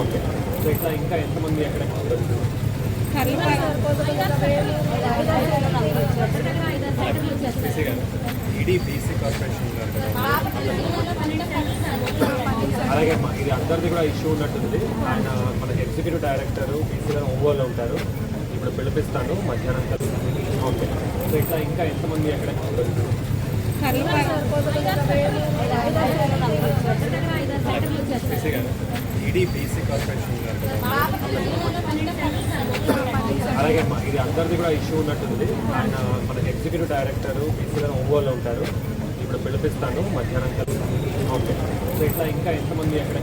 Okay. So ఇట్లా ఇంకా ఎంతమంది ఎక్కడ ఈడీ బీసీ కార్పొరేషన్ గారు కదా. అలాగే అమ్మా ఇది అందరిది కూడా ఇష్యూ ఉన్నట్టుంది. ఆయన మన ఎగ్జిక్యూటివ్ డైరెక్టర్ బీసీ గారు ఒంగోలు ఉంటారు. ఇప్పుడు పిలిపిస్తాను మధ్యాహ్నం కలిసి. ఓకే. సో ఇట్లా ఇంకా ఎంతమంది ఎక్కడ బీసీ గారు ఈడీ బీసీ కార్పొరేషన్ గారు కదా. అలాగే అమ్మా ఇది అందరిది కూడా ఇష్యూ ఉన్నట్టుంది. ఆయన మన ఎగ్జిక్యూటివ్ డైరెక్టర్ బీసీ గారు ఒంగోలు ఉంటారు. ఇప్పుడు పిలిపిస్తాను మధ్యాహ్నం కలిసి. ఓకే. సో ఇట్లా ఇంకా ఎంతమంది ఎక్కడ